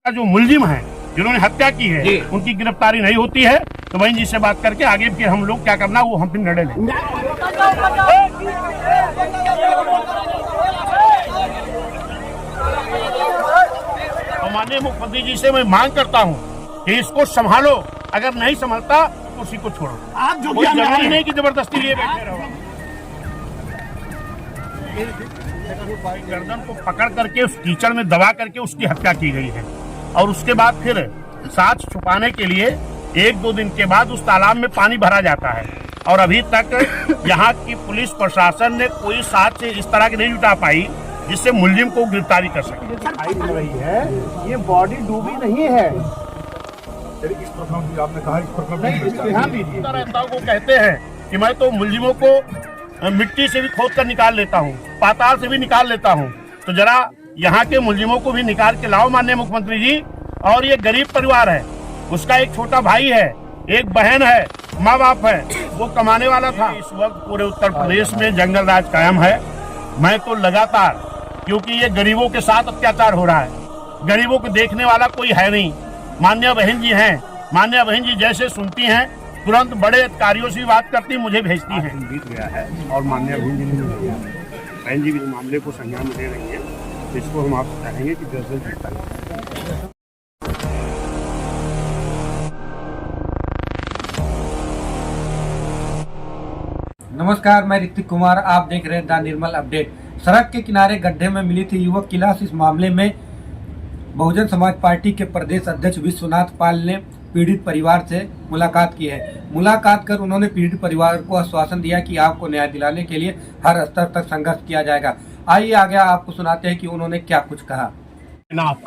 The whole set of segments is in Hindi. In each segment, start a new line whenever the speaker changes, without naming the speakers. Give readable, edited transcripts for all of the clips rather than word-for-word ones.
जो मुलजिम है जिन्होंने हत्या की है उनकी गिरफ्तारी नहीं होती है तो बहन जी से बात करके आगे फिर हम लोग क्या करना वो हम फिर निर्णय लेंगे। तो माननीय मुख्यमंत्री जी से मैं मांग करता हूँ कि इसको संभालो, अगर नहीं संभालता तो उसी को छोड़ो। आप जो जरूरी नहीं कि जबरदस्ती लिए बैठे रहो। गर्दन को पकड़ करके उस कीचड़ में दबा करके उसकी हत्या की गई है और उसके बाद फिर साक्ष्य छुपाने के लिए 1-2 दिन के बाद उस तालाब में पानी भरा जाता है और अभी तक यहाँ की पुलिस प्रशासन ने कोई साक्ष्य इस तरह की नहीं जुटा पाई जिससे मुलजिम को गिरफ्तारी कर सके।
रही है ये बॉडी डूबी नहीं है।
आपने कहा को कहते हैं कि मैं तो मुलजिमों को मिट्टी से भी खोद कर निकाल लेता हूँ, पाताल से भी निकाल लेता हूँ, तो जरा यहाँ के मुलजिमों को भी निकाल के लाओ माननीय मुख्यमंत्री जी। और ये गरीब परिवार है, उसका एक छोटा भाई है, एक बहन है, माँ बाप है, वो कमाने वाला था। इस वक्त पूरे उत्तर प्रदेश में जंगल राज कायम है। मैं तो लगातार, क्योंकि ये गरीबों के साथ अत्याचार हो रहा है, गरीबों को देखने वाला कोई है नहीं। माननीय बहन जी हैं, माननीय बहन जी जैसे सुनती हैं तुरंत बड़े अधिकारियों से बात करती मुझे भेजती हैं। बीत गया है और माननीय बहन जी भी इस मामले को संज्ञान में ले रही है, इसको हम आपसे चाहेंगे कि जल्द से जल्द।
नमस्कार, मैं ऋतिक कुमार, आप देख रहे हैं द निर्मल अपडेट। सड़क के किनारे गड्ढे में मिली थी युवक की लाश। इस मामले में बहुजन समाज पार्टी के प्रदेश अध्यक्ष विश्वनाथ पाल ने पीड़ित परिवार से मुलाकात की है। मुलाकात कर उन्होंने पीड़ित परिवार को आश्वासन दिया कि आपको न्याय दिलाने के लिए हर स्तर तक संघर्ष किया जाएगा। आइए आगे आपको सुनाते हैं कि उन्होंने क्या कुछ कहा।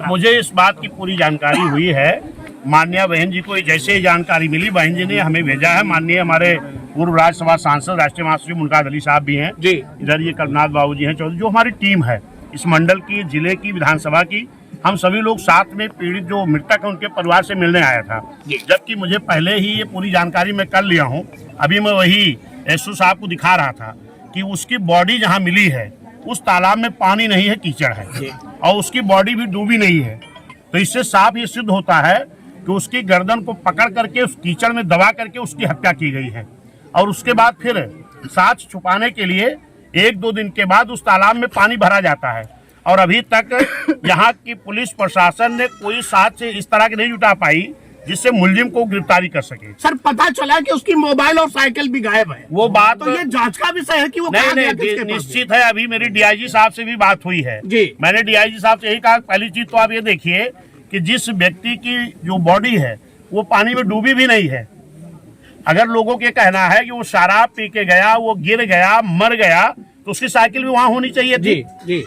मुझे इस बात की पूरी जानकारी हुई है, माननीय बहन जी को जैसे ही जानकारी मिली बहन जी ने हमें भेजा है। माननीय हमारे पूर्व राज्यसभा सांसद राष्ट्रीय महासचिव मुमताज अली साहब भी हैं जी, इधर ये करुनाथ बाबू जी हैं चौधरी, जो हमारी टीम है इस मंडल की, जिले की, विधानसभा की, हम सभी लोग साथ में पीड़ित जो मृतक है उनके परिवार से मिलने आया था। जबकि मुझे पहले ही ये पूरी जानकारी मैं कर लिया हूँ। अभी मैं वही एसओ साहब को दिखा रहा था कि उसकी बॉडी जहाँ मिली है उस तालाब में पानी नहीं है, कीचड़ है और उसकी बॉडी भी डूबी नहीं है। तो इससे साफ ये सिद्ध होता है कि उसकी गर्दन को पकड़ करके उस कीचड़ में दबा करके उसकी हत्या की गई है और उसके बाद फिर साक्ष्य छुपाने के लिए 1-2 दिन के बाद उस तालाब में पानी भरा जाता है और अभी तक यहाँ की पुलिस प्रशासन ने कोई साक्ष्य इस तरह की नहीं जुटा पाई जिससे मुलजिम को गिरफ्तारी कर सके।
सर, पता चला कि उसकी मोबाइल और साइकिल भी गायब है।
वो बात
तो ये जांच का विषय है कि वो
नहीं, निश्चित है। अभी मेरी डीआईजी साहब से भी बात हुई है
जी। मैंने
डीआईजी साहब से यही कहा, पहली चीज तो आप ये देखिए कि जिस व्यक्ति की जो बॉडी है वो पानी में डूबी भी नहीं है। अगर लोगों के कहना है कि वो शराब पी के गया, वो गिर गया, मर गया, तो उसकी साइकिल भी वहां होनी चाहिए थी जी।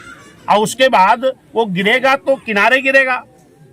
और उसके बाद वो गिरेगा तो किनारे गिरेगा,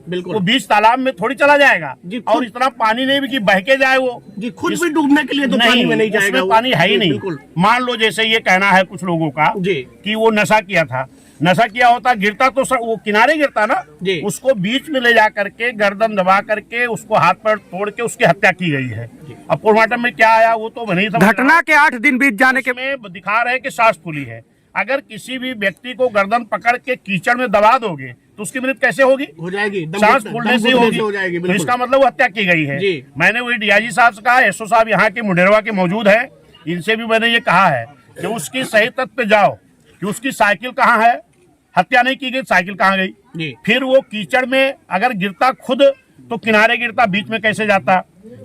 बिल्कुल, वो बीच तालाब में थोड़ी चला जाएगा जी। और इतना पानी नहीं भी कि बह के जाए वो जी, खुद भी डूबने के लिए तो पानी में नहीं जाएगा, पानी है ही नहीं। मान लो जैसे ये कहना है कुछ लोगों का जी कि वो नशा किया था, नशा किया होता गिरता तो वो किनारे गिरता ना जी। उसको बीच में ले जा करके गर्दन दबा करके उसको हाथ पैर तोड़ के उसकी हत्या की गई है। अब पोस्टमार्टम में क्या आया वो तो नहीं समझ।
घटना के 8 दिन बीत जाने के
में दिखा रहे कि सांस फूली है। अगर किसी भी व्यक्ति को गर्दन पकड़ के कीचड़ में दबा दोगे तो उसकी मृत्यु कैसे होगी?
हो जाएगी,
सांस फूलने से होगी। तो इसका मतलब वो हत्या की गई है। मैंने वही डीआईजी साहब से कहा, एसओ साहब यहाँ के मुंडेरवा के मौजूद है, इनसे भी मैंने ये कहा है कि उसकी सही तथ्य पे जाओ कि उसकी साइकिल कहाँ है, हत्या नहीं की गई, साइकिल कहाँ गई। फिर वो कीचड़ में अगर गिरता खुद तो किनारे गिरता, बीच में कैसे जाता।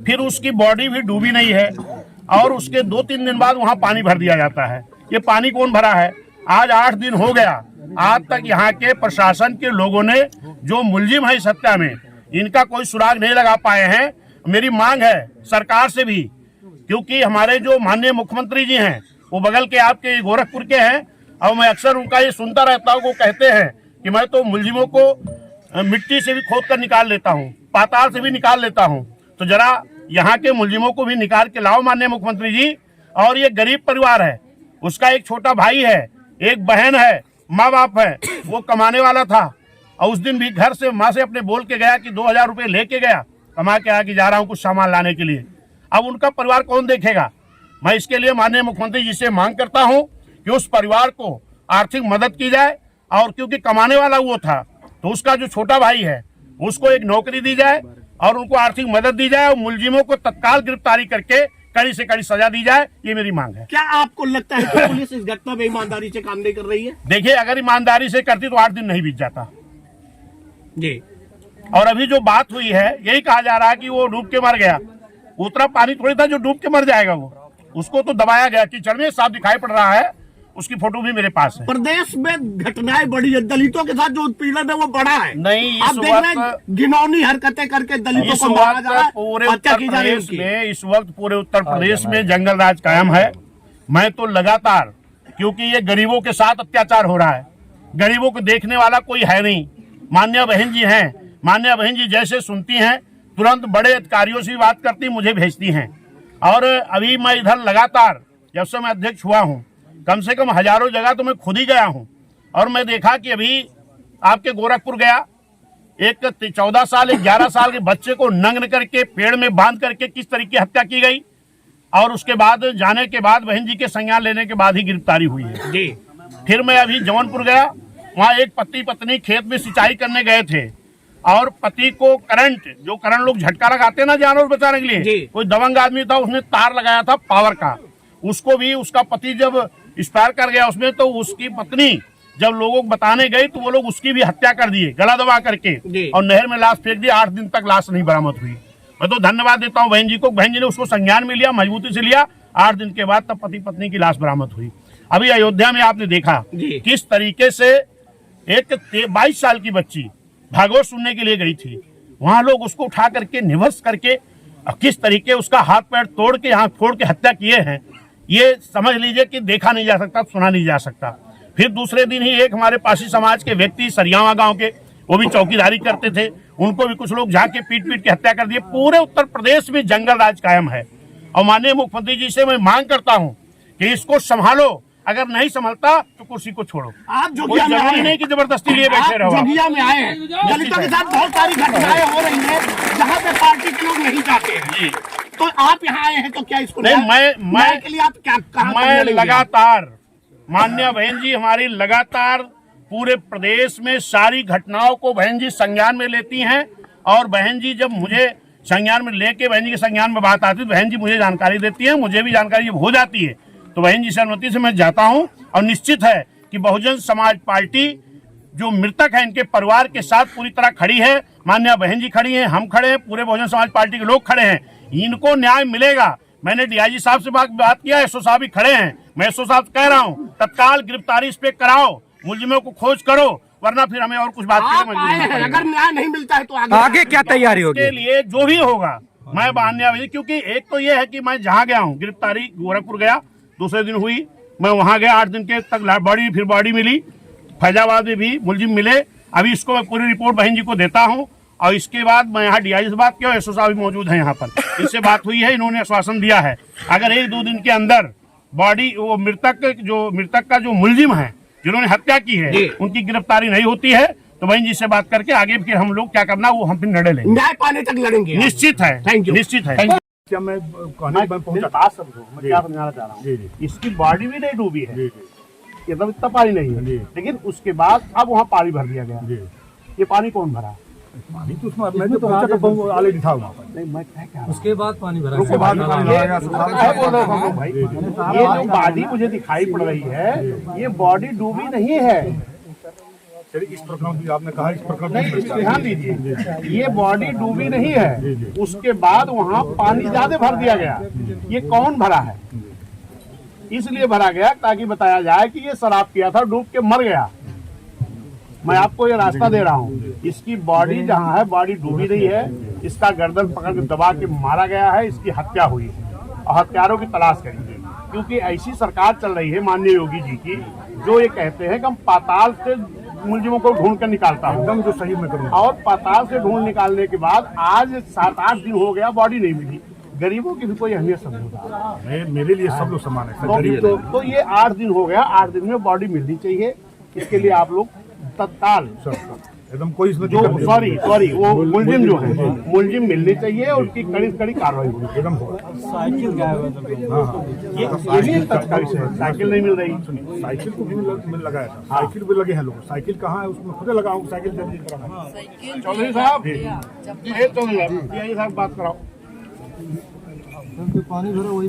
फिर उसकी बॉडी भी डूबी नहीं है और उसके 2-3 दिन बाद वहाँ पानी भर दिया जाता है। ये पानी कौन भरा है? आज 8 दिन हो गया, आज तक यहाँ के प्रशासन के लोगों ने जो मुलजिम है इस हत्या में, इनका कोई सुराग नहीं लगा पाए हैं। मेरी मांग है सरकार से भी, क्योंकि हमारे जो माननीय मुख्यमंत्री जी हैं वो बगल के आपके गोरखपुर के हैं और मैं अक्सर उनका ये सुनता रहता हूँ। वो कहते हैं कि मैं तो मुलजिमों को मिट्टी से भी खोद कर निकाल लेता हूँ, पाताल से भी निकाल लेता हूँ, तो जरा यहाँ के मुलजिमों को भी निकाल के लाओ माननीय मुख्यमंत्री जी। और ये गरीब परिवार है, उसका एक छोटा भाई है, एक बहन है, माँ बाप है, वो कमाने वाला था और उस दिन भी घर से माँ से अपने बोल के गया कि 2000 रुपये लेके गया, कमा के आके जा रहा हूँ कुछ सामान लाने के लिए। अब उनका परिवार कौन देखेगा? मैं इसके लिए माननीय मुख्यमंत्री जी से मांग करता हूँ कि उस परिवार को आर्थिक मदद की जाए और क्योंकि कमाने वाला वो था तो उसका जो छोटा भाई है उसको एक नौकरी दी जाए और उनको आर्थिक मदद दी जाए और मुलजिमों को तत्काल गिरफ्तारी करके कड़ी से कड़ी सजा दी जाए, ये मेरी मांग है।
क्या आपको लगता है कि पुलिस इस घटना में ईमानदारी से काम नहीं कर रही है?
देखिए, अगर ईमानदारी से करती तो 8 दिन नहीं बीत जाता
जी।
और अभी जो बात हुई है, यही कहा जा रहा है कि वो डूब के मर गया। उतना पानी थोड़ी था जो डूब के मर जाएगा, वो उसको तो दबाया गया, कीचड़ में साफ दिखाई पड़ रहा है, उसकी फोटो भी मेरे पास है।
प्रदेश में घटनाएं बढ़ी है, दलितों के साथ जो उत्पीड़न है वो बढ़ा है।
नहीं,
आप देख रहे हैं घिनौनी हरकतें करके दलितों को मारा जा रहा है,
पूरे
हत्या
उत्तर
की जा रही है
प्रदेश
उनकी।
में इस वक्त पूरे उत्तर प्रदेश में जंगल राज कायम है। मैं तो लगातार, क्योंकि ये गरीबों के साथ अत्याचार हो रहा है, गरीबों को देखने वाला कोई है नहीं। मान्य बहन जी हैं, मान्य बहन जी जैसे सुनती हैं तुरंत बड़े अधिकारियों से बात करती, मुझे भेजती हैं। और अभी मैं इधर लगातार जब से मैं अध्यक्ष हुआ हूँ, कम से कम हजारों जगह तो मैं खुद ही गया हूँ और मैं देखा कि अभी आपके गोरखपुर गया, एक 14 साल 11 साल के बच्चे को नग्न करके पेड़ में बांध करके किस तरीके हत्या की गई और उसके बाद जाने के बाद बहन जी के संज्ञान लेने के बाद ही गिरफ्तारी हुई है जी। फिर मैं अभी जौनपुर गया, वहाँ एक पति पत्नी खेत में सिंचाई करने गए थे और पति को करंट लोग झटका लगाते हैं ना जानवर बचाने के लिए, कोई दबंग आदमी था, उसने तार लगाया था पावर का, उसको भी उसका पति जब एक्सपायर कर गया उसमें, तो उसकी पत्नी जब लोगों को बताने गई तो वो लोग उसकी भी हत्या कर दिए गला दबा करके और नहर में लाश फेंक दी। 8 दिन तक लाश नहीं बरामद हुई। मैं तो धन्यवाद देता हूँ बहन जी को, बहन जी ने उसको संज्ञान में लिया, मजबूती से लिया। 8 दिन के बाद तब पति पत्नी की लाश बरामद हुई। अभी अयोध्या में आपने देखा किस तरीके से एक 22 साल की बच्ची भागवत सुनने के लिए गई थी, वहां लोग उसको उठा करके निवस करके किस तरीके उसका हाथ पैर तोड़ के यहाँ फोड़ के हत्या किए हैं। ये समझ लीजिए कि देखा नहीं जा सकता, सुना नहीं जा सकता। फिर दूसरे दिन ही एक हमारे पासी समाज के व्यक्ति सरियावा गांव के, वो भी चौकीदारी करते थे, उनको भी कुछ लोग जाके पीट पीट के हत्या कर दिए। पूरे उत्तर प्रदेश में जंगल राज कायम है और माननीय मुख्यमंत्री जी से मैं मांग करता हूं कि इसको संभालो, अगर नहीं संभलता तो कुर्सी को छोड़ो।
आप जोगिया में आए
नहीं कि जबरदस्ती लिए बैठे रहो।
जोगिया में आए हैं, दलितों के साथ बहुत सारी घटनाएं हो रही हैं जहां पे पार्टी के लोग नहीं जाते हैं, तो आप यहाँ आए हैं तो क्या इसको
नहीं, मैं
के लिए आप क्या कहा?
मैं लगातार, मान्य बहन जी हमारी लगातार पूरे प्रदेश में सारी घटनाओं को बहन जी संज्ञान में लेती हैं और बहन जी जब मुझे संज्ञान में लेके बहन जी के संज्ञान में बात आती है, बहन जी मुझे जानकारी देती है, मुझे भी जानकारी जब हो जाती है तो बहन जी से अनुमति से मैं जाता हूं। और निश्चित है कि बहुजन समाज पार्टी जो मृतक है इनके परिवार के साथ पूरी तरह खड़ी है। मान्य बहन जी खड़ी हैं, हम खड़े हैं, पूरे बहुजन समाज पार्टी के लोग खड़े हैं, इनको न्याय मिलेगा। मैंने डीआईजी साहब से बात किया, एसओ साहब भी खड़े हैं, मैं एसओ साहब से कह रहा हूं तत्काल गिरफ्तारी इस पे कराओ, मुलजिमों को खोज करो, वरना फिर हमें और कुछ बात करके
अगर न्याय नहीं मिलता है तो
आगे क्या तैयारी होगी?
के लिए जो भी होगा मैं मान्य, क्योंकि एक तो ये है कि मैं जहाँ गया हूँ, गिरफ्तारी गोरखपुर गया, दूसरे दिन हुई, मैं वहां गया, 8 दिन के तक बॉडी मिली, फैजाबाद में भी मुलजिम मिले। अभी इसको मैं पूरी रिपोर्ट बहन जी को देता हूं और इसके बाद मैं यहाँ डीआईजी से बात किया, एसओ साहब भी मौजूद है यहाँ पर, इससे बात हुई है, इन्होंने आश्वासन दिया है अगर 1-2 दिन के अंदर बॉडी वो मृतक का जो मुलजिम है जिन्होंने हत्या की है उनकी गिरफ्तारी नहीं होती है तो बहन जी से बात करके आगे फिर हम लोग क्या करना वो हम फिर निर्णय लेंगे,
न्याय पाने तक लड़ेंगे।
निश्चित है,
थैंक यू,
निश्चित है।
क्या मैं क्या समझाना चाह रहा हूँ, इसकी बॉडी भी नहीं डूबी है, मतलब इतना पानी नहीं है, लेकिन उसके बाद अब वहाँ पानी भर दिया गया। ये पानी कौन भरा?
पानी तो उसमें मैं तो पहुंचा तो ऑलरेडी था वहाँ पर।
नहीं, मैं क्या कह रहा हूँ,
उसके बाद पानी भरा,
उसके बाद पानी भरा। भाई ये जो बॉडी मुझे दिखाई पड़ रही है ये बॉडी डूबी नहीं है।
इस प्रकरण की आपने कहा, इस प्रकरण
नहीं, ध्यान दीजिए, ये बॉडी डूबी नहीं है, उसके बाद वहाँ पानी ज्यादा भर दिया गया। ये कौन भरा है? इसलिए भरा गया ताकि बताया जाए कि ये शराब पिया था, डूब के मर गया। मैं आपको ये रास्ता दे रहा हूँ, इसकी बॉडी जहाँ है बॉडी डूबी नहीं है, इसका गर्दन पकड़ के दबा के मारा गया है, इसकी हत्या हुई है और हत्यारों की तलाश करेंगे, क्योंकि ऐसी सरकार चल रही है माननीय योगी जी की जो ये कहते हैं कि हम पाताल से मुलजिमों को ढूंढ कर निकालता हूँ,
एकदम जो सही में करूँ, और
पाताल से ढूंढ निकालने के बाद आज 7-8 दिन हो गया बॉडी नहीं मिली। गरीबों की भी कोई अहमियत समझो,
मेरे लिए सब लोग समान है।
तो ये 8 दिन हो गया, 8 दिन में बॉडी मिलनी चाहिए, इसके लिए आप लोग तत्काल
एकदम कोई इसमें
जो सॉरी वो मुलजिम जो है मुलजिम मिलनी चाहिए और उसकी कड़ी से कड़ी कार्रवाई होनी चाहिए।
एकदम होगा।
साइकिल गायब
ये भी एक तथ्य का विषय है। साइकिल नहीं मिल रही।
साइकिल को भी लगाया था, साइकिल भी लगे हैं लोग, साइकिल कहाँ है उसमें खुद लगाऊं साइकिल जल्दी कराना।
चौधरी साहब चौधरी साहब बात कराओ।
पानी भरा वही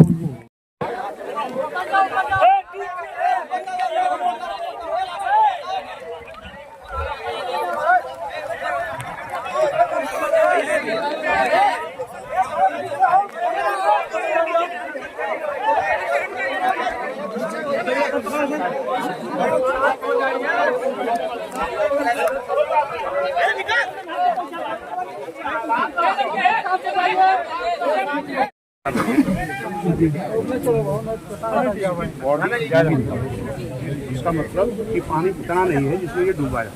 इसका मतलब कि पानी इतना नहीं है जिसमें ये डूबा जाए।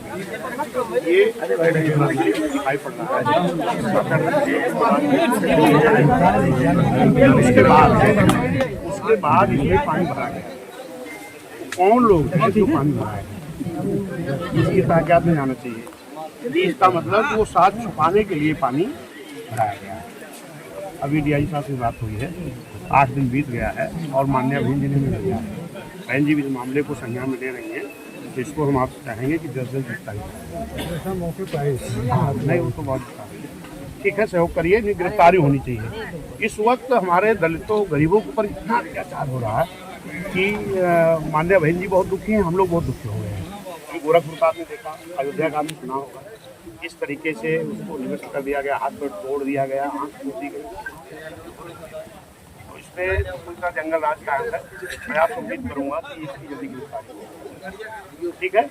ये दिखाई पड़ रहा है। उसके बाद इसमें पानी भरा गया। कौन लोग हैं जो पानी भरा है, इसकी ताकत में जाना चाहिए। इसका मतलब वो साथ छुपाने के लिए पानी भराया गया है। अभी डीआईजी साहब से बात हुई है, 8 दिन बीत गया है और माननीय बहन जी ने मिल गया है। बहन जी भी इस मामले को संज्ञान में ले रही हैं, तो इसको हम आपसे चाहेंगे कि जल्द से जल्द गिरफ्तारी नहीं वो तो बहुत ठीक है, सहयोग करिए, नहीं गिरफ्तारी होनी चाहिए। इस वक्त हमारे दलितों गरीबों के ऊपर इतना अत्याचार हो रहा है कि माननीय बहन जी बहुत दुखी हैं, हम लोग बहुत दुखी हो गए हैं। हम गोरखपुर का आपने देखा, अयोध्या का आपने सुना होगा, इस तरीके से उसको निवृत्त कर दिया गया, हाथ पैर तोड़ दिया गया, आँख तोड़ दी गई। तो इसमें उनका जंगल राज का है। मैं आपको उम्मीद करूँगा कि इसकी जल्दी गिरफ्तारी हो। ठीक है।